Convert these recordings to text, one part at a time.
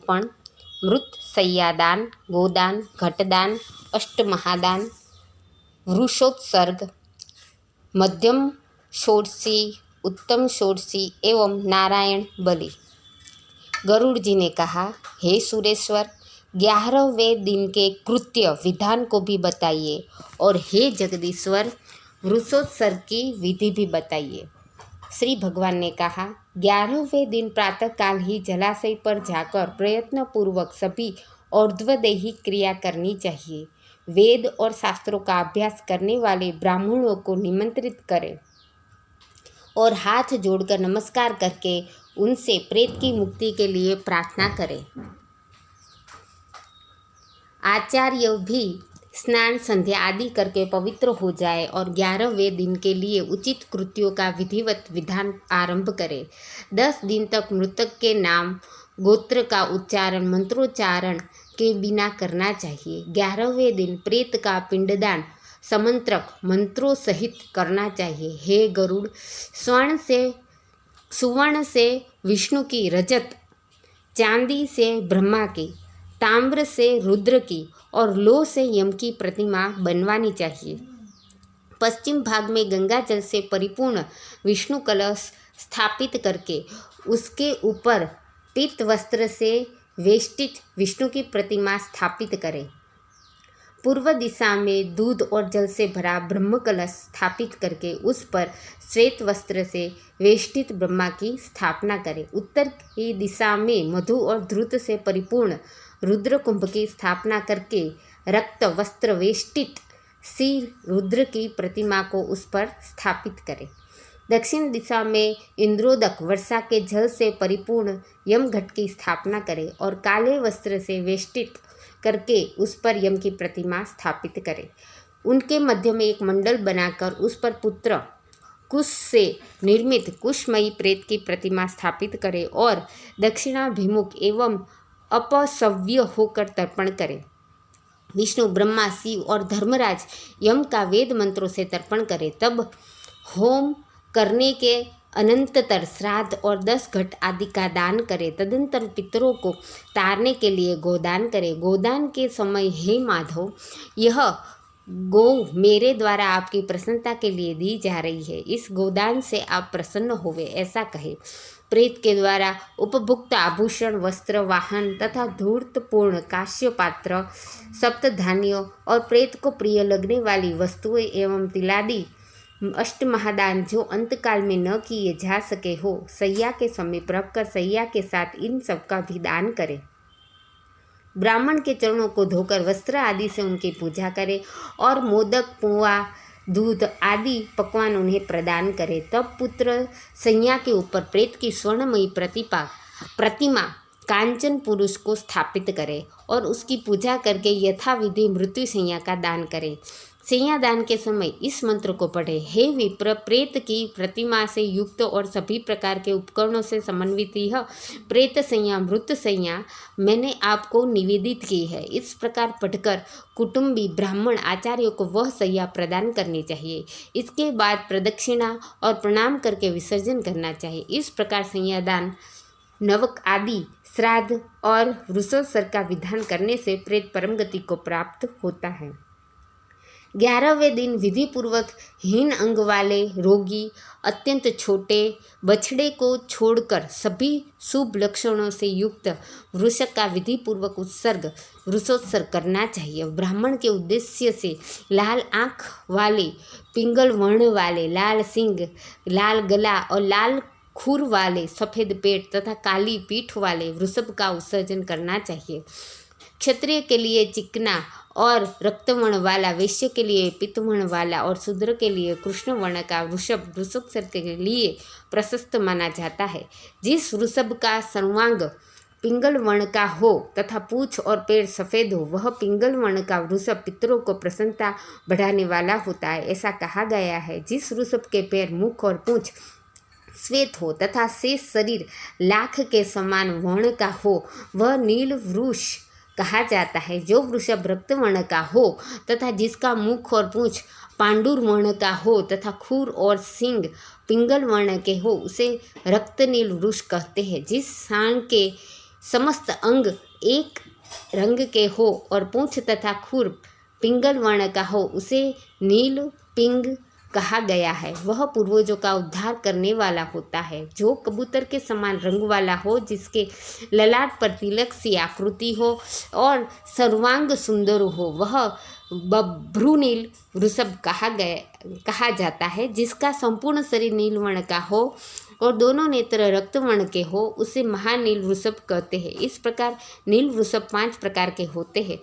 तर्पण, मृत शय्यादान, गोदान, घटदान, अष्टमहादान, वृषोत्सर्ग, मध्यम षोडशी, उत्तम षोडशी एवं नारायण बलि। गरुड़ जी ने कहा, हे सुरेश्वर, 11वें दिन के कृत्य विधान को भी बताइए और हे जगदीश्वर, वृषोत्सर्ग की विधि भी बताइए। श्री भगवान ने कहा, 11वें दिन प्रातःकाल ही जलाशय पर जाकर प्रयत्नपूर्वक सभी और्ध्वदेही क्रिया करनी चाहिए। वेद और शास्त्रों का अभ्यास करने वाले ब्राह्मणों को निमंत्रित करें और हाथ जोड़कर नमस्कार करके उनसे प्रेत की मुक्ति के लिए प्रार्थना करें। आचार्य भी स्नान संध्या आदि करके पवित्र हो जाए और 11वें दिन के लिए उचित कृत्यों का विधिवत विधान आरंभ करे। 10 दिन तक मृतक के नाम गोत्र का उच्चारण मंत्रोच्चारण के बिना करना चाहिए। 11वें दिन प्रेत का पिंडदान समंत्रक मंत्रों सहित करना चाहिए। हे गरुड़, सुवर्ण से विष्णु की, रजत चांदी से ब्रह्मा की, ताम्र से रुद्र की और लोह से यम की प्रतिमा बनवानी चाहिए। पश्चिम भाग में गंगा जल से परिपूर्ण विष्णु कलश स्थापित करके उसके ऊपर पीत वस्त्र से वेष्टित विष्णु की प्रतिमा स्थापित करें। पूर्व दिशा में दूध और जल से भरा ब्रह्म कलश स्थापित करके उस पर श्वेत वस्त्र से वेष्टित ब्रह्मा की स्थापना करें। उत्तर की दिशा में मधु और धृत से परिपूर्ण रुद्र कुंभ की स्थापना करके रक्त वस्त्र वेष्टित श्री रुद्र की प्रतिमा को उस पर स्थापित करें। दक्षिण दिशा में इंद्रोदक वर्षा के जल से परिपूर्ण यमघट की स्थापना करें और काले वस्त्र से वेष्टित करके उस पर यम की प्रतिमा स्थापित करें। उनके मध्य में एक मंडल बनाकर उस पर पुत्र कुश से निर्मित कुशमयी प्रेत की प्रतिमा स्थापित करें और दक्षिणाभिमुख एवं अपसव्य होकर तर्पण करें। विष्णु, ब्रह्मा, शिव और धर्मराज यम का वेद मंत्रों से तर्पण करें। तब होम करने के अनंतर श्राद्ध और 10 घट आदि का दान करें। तदंतर पितरों को तारने के लिए गोदान करें। गोदान के समय, हे माधव, यह गौ मेरे द्वारा आपकी प्रसन्नता के लिए दी जा रही है, इस गोदान से आप प्रसन्न होवे, ऐसा कहे। प्रेत के द्वारा उपभुक्त आभूषण, वस्त्र, वाहन तथा धूर्तपूर्ण काश्य पात्र, सप्तधान्यों और प्रेत को प्रिय लगने वाली वस्तुएं एवं तिलादि अष्टमहादान जो अंतकाल में न किए जा सके हो, सैया के समीप रखकर सैया के साथ इन सब का भी दान करें। ब्राह्मण के चरणों को धोकर वस्त्र आदि से उनकी पूजा करें और मोदक, पुआ, दूध आदि पकवान उन्हें प्रदान करें। तब पुत्र सैया के ऊपर प्रेत की स्वर्णमयी प्रतिमा कांचन पुरुष को स्थापित करें और उसकी पूजा करके यथाविधि मृत्यु सैया का दान करें। सैया दान के समय इस मंत्र को पढ़े, हे विप्र, प्रेत की प्रतिमा से युक्त और सभी प्रकार के उपकरणों से समन्वित यह प्रेत सैया, मृत सैया मैंने आपको निवेदित की है। इस प्रकार पढ़कर कुटुंबी ब्राह्मण आचार्यों को वह सैया प्रदान करनी चाहिए। इसके बाद प्रदक्षिणा और प्रणाम करके विसर्जन करना चाहिए। इस प्रकार सैया दान, नवक आदि श्राद्ध और वृषोत्सर्ग का विधान करने से प्रेत परम गति को प्राप्त होता है। 11वें दिन विधि पूर्वक हीन अंग वाले, रोगी, अत्यंत छोटे बछड़े को छोड़कर सभी शुभ लक्षणों से युक्त वृषक का विधि पूर्वक उत्सर्ग वृषोत्सर्ग करना चाहिए। ब्राह्मण के उद्देश्य से लाल आँख वाले, पिंगल वर्ण वाले, लाल सिंग, लाल गला और लाल खुर वाले, सफ़ेद पेट तथा काली पीठ वाले वृषभ का उत्सर्जन करना चाहिए। क्षत्रिय के लिए चिकना और रक्तवर्ण वाला, वैश्य के लिए पित्तवर्ण वाला और शूद्र के लिए कृष्ण वर्ण का वृषभ वृषोत्सर्ग के लिए प्रशस्त माना जाता है। जिस वृषभ का सर्वांग पिंगल वर्ण का हो तथा पूँछ और पैर सफ़ेद हो, वह पिंगल वर्ण का वृषभ पितरों को प्रसन्नता बढ़ाने वाला होता है, ऐसा कहा गया है। जिस वृषभ के पैर, मुख और पूँछ श्वेत हो तथा शेष शरीर लाख के समान वर्ण का हो, वह नील वृष कहा जाता है। जो वृषभ रक्तवर्ण का हो तथा जिसका मुख और पूँछ पांडुर वर्ण का हो तथा खुर और सींग पिंगल वर्ण के हो, उसे रक्तनील वृष कहते हैं। जिस सांड के समस्त अंग एक रंग के हो और पूंछ तथा खुर पिंगल वर्ण का हो, उसे नील पिंग कहा गया है। वह पूर्वजों का उद्धार करने वाला होता है। जो कबूतर के समान रंग वाला हो, जिसके ललाट पर तिलक सी आकृति हो और सर्वांग सुंदर हो, वह बभ्रुनील वृषभ कहा जाता है। जिसका संपूर्ण शरीर नीलवर्ण का हो और दोनों नेत्र रक्तवर्ण के हो, उसे महानील वृषभ कहते हैं। इस प्रकार नील वृषभ 5 प्रकार के होते हैं।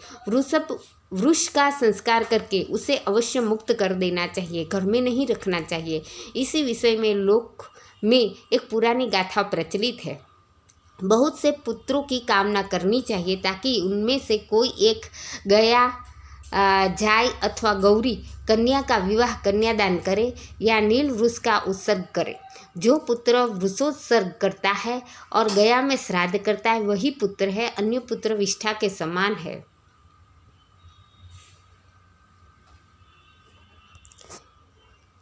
वृष का संस्कार करके उसे अवश्य मुक्त कर देना चाहिए, घर में नहीं रखना चाहिए। इसी विषय में लोक में एक पुरानी गाथा प्रचलित है। बहुत से पुत्रों की कामना करनी चाहिए ताकि उनमें से कोई एक गया जाय अथवा गौरी कन्या का विवाह कन्यादान करे या नील वृष का उत्सर्ग करे। जो पुत्र वृषोत्सर्ग करता है और गया में श्राद्ध करता है, वही पुत्र है। अन्य पुत्र विष्ठा के समान है।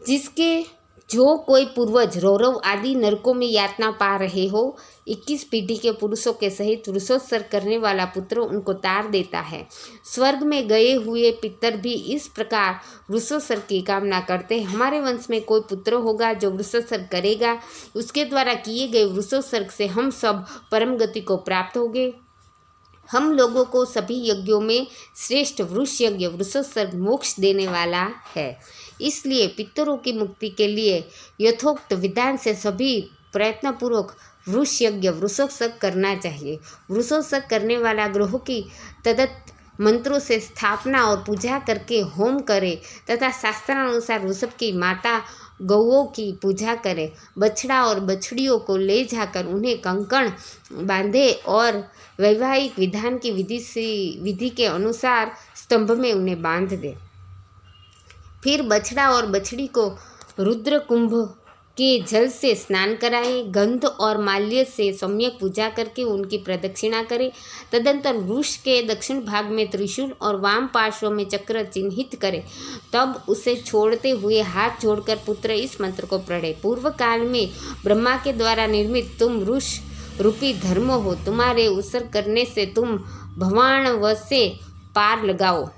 जिसके जो कोई पूर्वज रौरव आदि नरकों में यातना पा रहे हो, 21 पीढ़ी के पुरुषों के सहित वृषोत्सर्ग करने वाला पुत्र उनको तार देता है। स्वर्ग में गए हुए पितर भी इस प्रकार वृषोत्सर्ग की कामना करते हैं। हमारे वंश में कोई पुत्र होगा जो वृषोत्सर्ग करेगा, उसके द्वारा किए गए वृषोत्सर्ग से हम सब परम गति को प्राप्त होंगे। हम लोगों को सभी यज्ञों में श्रेष्ठ वृष यज्ञ वृषोत्सर्ग मोक्ष देने वाला है। इसलिए पितरों की मुक्ति के लिए यथोक्त विधान से सभी प्रयत्नपूर्वक वृष यज्ञ वृषोत्सर्ग करना चाहिए। वृषोत्सर्ग करने वाला ग्रहों की तदत मंत्रों से स्थापना और पूजा करके होम करे तथा शास्त्रानुसार वृषभ की माता गौओं की पूजा करे। बछड़ा और बछड़ियों को ले जाकर उन्हें कंकण बांधे और वैवाहिक विधान की विधि के अनुसार स्तंभ में उन्हें बांध दे। फिर बछड़ा और बछड़ी को रुद्र कुंभ के जल से स्नान कराए, गंध और माल्य से सम्यक पूजा करके उनकी प्रदक्षिणा करे। तदंतर वृक्ष के दक्षिण भाग में त्रिशूल और वाम पार्श्व में चक्र चिन्हित करे। तब उसे छोड़ते हुए हाथ जोड़कर पुत्र इस मंत्र को पढ़े। पूर्व काल में ब्रह्मा के द्वारा निर्मित तुम वृक्ष रूपी धर्म हो, तुम्हारे उत्सर्ग करने से तुम भवाणव से पार लगाओ।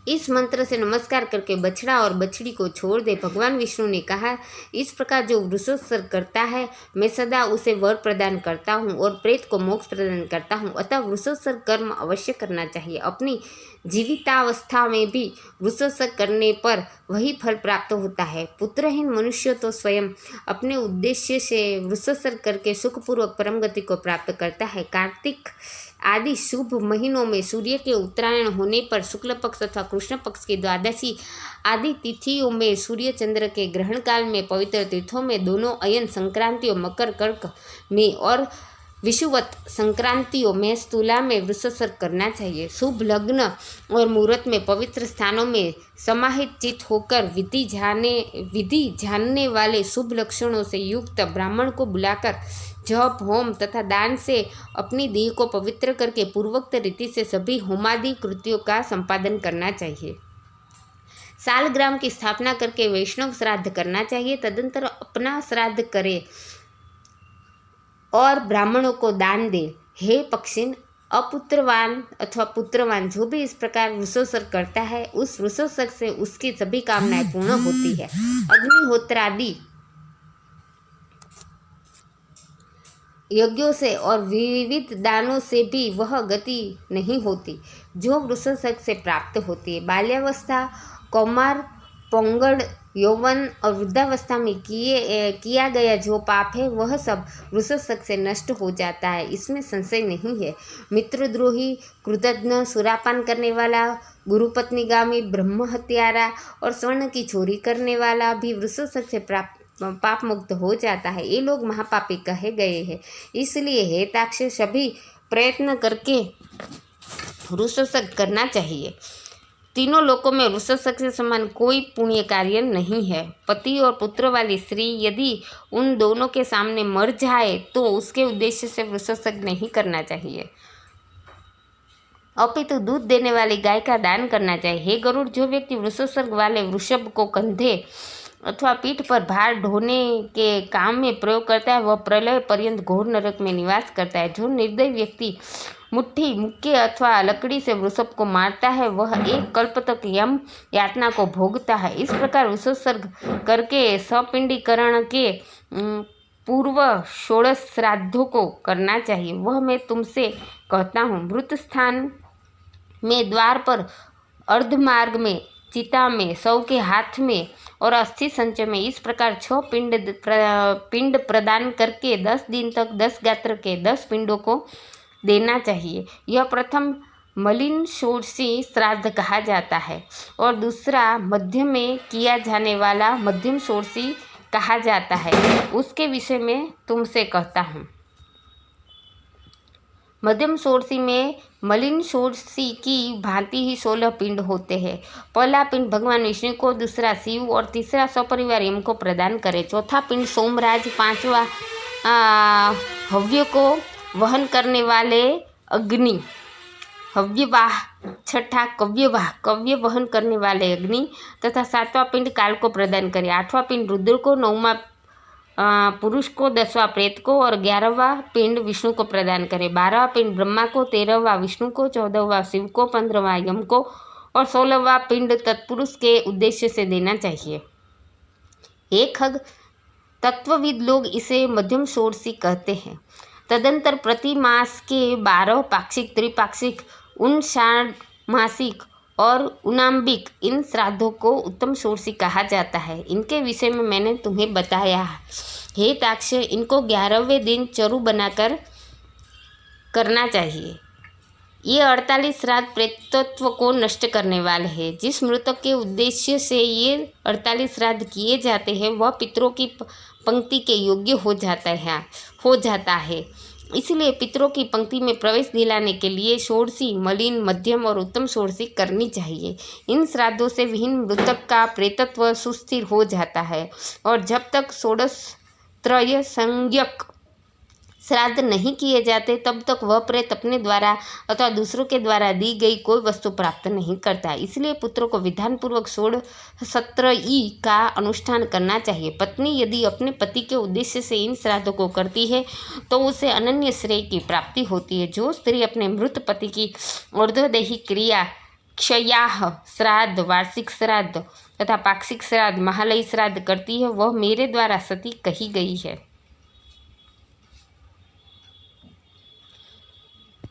इस मंत्र से नमस्कार करके बछड़ा और बछड़ी को छोड़ दे। भगवान विष्णु ने कहा, इस प्रकार जो वृषोत्सर्ग करता है, मैं सदा उसे वर प्रदान करता हूँ और प्रेत को मोक्ष प्रदान करता हूँ। अतः वृषोत्सर्ग कर्म अवश्य करना चाहिए। अपनी जीवितावस्था में भी वृषोत्सर्ग करने पर वही फल प्राप्त होता है। पुत्रहीन मनुष्य तो स्वयं अपने उद्देश्य से वृषोत्सर्ग करके सुखपूर्वक परम गति को प्राप्त करता है। कार्तिक आदि शुभ महीनों में सूर्य के उत्तरायण होने पर शुक्ल पक्ष तथा कृष्ण पक्ष की द्वादशी आदि तिथियों में सूर्य चंद्र के ग्रहण काल में पवित्र तीर्थों में दोनों अयन संक्रांतियों मकर कर्क में और विषुवत संक्रांतियों में तुला में वृषोत्सर्ग करना चाहिए। शुभ लग्न और मुहूर्त में पवित्र स्थानों में समाहित चित्त होकर विधि जानने वाले शुभ लक्षणों से युक्त ब्राह्मण को बुलाकर जप होम तथा दान से अपनी देह को पवित्र करके पूर्वोक्त रीति से सभी होमादि कृत्यों का संपादन करना चाहिए। सालग्राम की स्थापना करके वैष्णव श्राद्ध करना चाहिए। तदंतर अपना श्राद्ध करे और ब्राह्मणों को दान दे। हे पक्षिन, अपुत्रवान अथवा पुत्रवान जो भी इस प्रकार वृषोत्सर्ग करता है, उस वृषोत्सर्ग से उसकी सभी कामनाएं पूर्ण होती है। अग्निहोत्रादि यज्ञों से और विविध दानों से भी वह गति नहीं होती जो वृषोत्सर्ग से प्राप्त होती है। बाल्यावस्था, कौमार, पौंगड़, यौवन और वृद्धावस्था में किया गया जो पाप है, वह सब वृषोत्सर्ग से नष्ट हो जाता है, इसमें संशय नहीं है। मित्रद्रोही, कृतघ्न, सुरापान करने वाला, गुरुपत्नीगामी, ब्रह्म हत्यारा और स्वर्ण की चोरी करने वाला भी वृषोत्सर्ग से पाप मुक्त हो जाता है। ये लोग महापापी कहे गए हैं। इसलिए हे ताक्ष, सभी प्रयत्न करके वृषोत्सर्ग करना चाहिए। तीनों लोकों में वृषोत्सर्ग से समान कोई पुण्य कार्य नहीं है। पति और पुत्र वाली स्त्री यदि उन दोनों के सामने मर जाए तो उसके उद्देश्य से वृषोत्सर्ग नहीं करना चाहिए, अपितु दूध देने वाली गाय का दान करना चाहिए। हे गरुड़, जो व्यक्ति वृषोत्सर्ग वाले वृषभ को कंधे अथवा पीठ पर भार ढोने के काम में प्रयोग करता है वह प्रलय पर्यंत घोर नरक में निवास करता है। जो निर्दयी व्यक्ति मुट्ठी मुक्के अथवा लकड़ी से वृषभ को मारता है वह एक कल्प तक यम यातना को भोगता है। इस प्रकार विसर्ग करके सपिंडीकरण के पूर्व 16 श्राद्धों को करना चाहिए। वह मैं तुमसे कहता हूँ। मृत स्थान में, द्वार पर, अर्धमार्ग में, चिता में, शव के हाथ में और अस्थि संचय में इस प्रकार 6 पिंड प्रदान करके 10 दिन तक 10 गात्र के 10 पिंडों को देना चाहिए। यह प्रथम मलिन षोडशी श्राद्ध कहा जाता है और दूसरा मध्य में किया जाने वाला मध्यम षोडशी कहा जाता है। उसके विषय में तुमसे कहता हूँ। मध्यम षोडशी में मलिन षोडशी की भांति ही 16 पिंड होते हैं। पहला पिंड भगवान विष्णु को, दूसरा शिव और तीसरा सपरिवार यम को प्रदान करे। चौथा पिंड सोमराज, पांचवा हव्य को वहन करने वाले अग्नि हव्यवाह, छठा कव्यवाह कव्य वहन करने वाले अग्नि तथा 7वां पिंड काल को प्रदान करे। 8वां पिंड रुद्र को, 9वां पुरुष को, 10वां प्रेत को और 11वां पिंड विष्णु को प्रदान करे। 12वां पिंड ब्रह्मा को, 13वां विष्णु को, 14वां शिव को, 15वां यम को और 16वां पिंड तत्पुरुष के उद्देश्य से देना चाहिए। एक हग तत्वविद लोग इसे मध्यम षोडशी कहते हैं। तदंतर प्रति मास के 12 पाक्षिक, त्रिपाक्षिक, षाण्मासिक और उनाम्बिक इन श्राद्धों को उत्तम षोडशी कहा जाता है। इनके विषय में मैंने तुम्हें बताया हे ताक्ष्य, इनको 11वें दिन चरु बनाकर करना चाहिए। ये 48 श्राद्ध प्रेतत्व को नष्ट करने वाले हैं। जिस मृतक के उद्देश्य से ये 48 श्राद्ध किए जाते हैं वह पितरों की पंक्ति के योग्य हो जाता है। इसलिए पितरों की पंक्ति में प्रवेश दिलाने के लिए षोडशी, मलिन, मध्यम और उत्तम षोडशी करनी चाहिए। इन श्राद्धों से विहीन मृतक का प्रेतत्व सुस्थिर हो जाता है और जब तक षोडश त्रय संज्ञक श्राद्ध नहीं किए जाते तब तक वह प्रेत अपने द्वारा अथवा दूसरों के द्वारा दी गई कोई वस्तु प्राप्त नहीं करता। इसलिए पुत्रों को विधानपूर्वक 16 का अनुष्ठान करना चाहिए। पत्नी यदि अपने पति के उद्देश्य से इन श्राद्धों को करती है तो उसे अनन्य श्रेय की प्राप्ति होती है। जो स्त्री अपने मृत पति की ऊर्ध्वदेही क्रिया, क्षयाह श्राद्ध, वार्षिक श्राद्ध तथा पाक्षिक श्राद्ध, महालयी श्राद्ध करती है वह मेरे द्वारा सती कही गई है।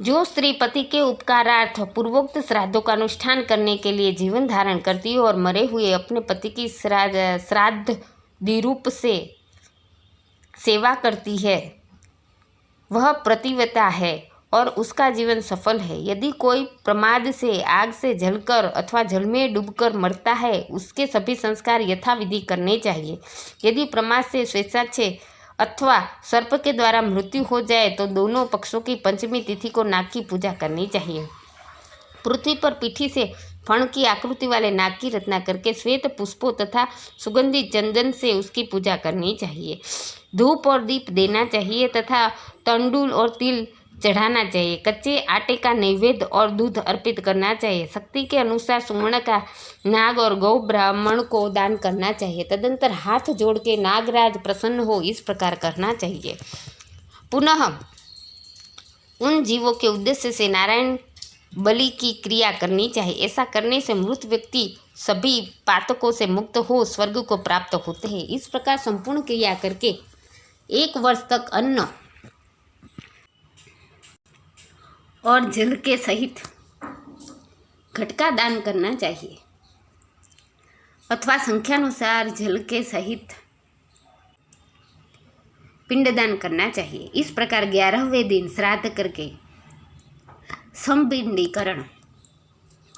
जो स्त्री पति के उपकारार्थ पूर्वोक्त श्राद्धों का अनुष्ठान करने के लिए जीवन धारण करती है और मरे हुए अपने पति की श्राद्ध दिरूप से सेवा करती है वह प्रतिव्रता है और उसका जीवन सफल है। यदि कोई प्रमाद से, आग से जलकर अथवा जल में डूबकर मरता है उसके सभी संस्कार यथाविधि करने चाहिए। यदि प्रमाद से, स्वेच्छाच्छे अथवा सर्प के द्वारा मृत्यु हो जाए तो दोनों पक्षों की पंचमी तिथि को नाग की पूजा करनी चाहिए। पृथ्वी पर पीठी से फण की आकृति वाले नाग की रचना करके श्वेत पुष्पों तथा सुगंधित चंदन से उसकी पूजा करनी चाहिए। धूप और दीप देना चाहिए तथा तंडुल और तिल चढ़ाना चाहिए। कच्चे आटे का नैवेद्य और दूध अर्पित करना चाहिए। शक्ति के अनुसार सुवर्ण का नाग और गौ ब्राह्मण को दान करना चाहिए। तदंतर हाथ जोड़ के नागराज प्रसन्न हो इस प्रकार करना चाहिए। पुनः उन जीवों के उद्देश्य से नारायण बलि की क्रिया करनी चाहिए। ऐसा करने से मृत व्यक्ति सभी पातकों से मुक्त हो स्वर्ग को प्राप्त होते हैं। इस प्रकार संपूर्ण क्रिया करके 1 वर्ष तक अन्न और जल के सहित घटका दान करना चाहिए अथवा संख्यानुसार जल के सहित पिंडदान करना चाहिए। इस प्रकार 11वें दिन श्राद्ध करके संपिंडीकरण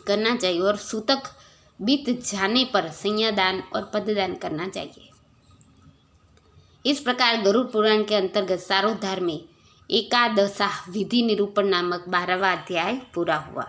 करना चाहिए और सूतक बीत जाने पर संज्ञादान और पददान करना चाहिए। इस प्रकार गरुड़ पुराण के अंतर्गत सारोद्धार में एकादशा विधि निरूपण नामक 12वां अध्याय पूरा हुआ।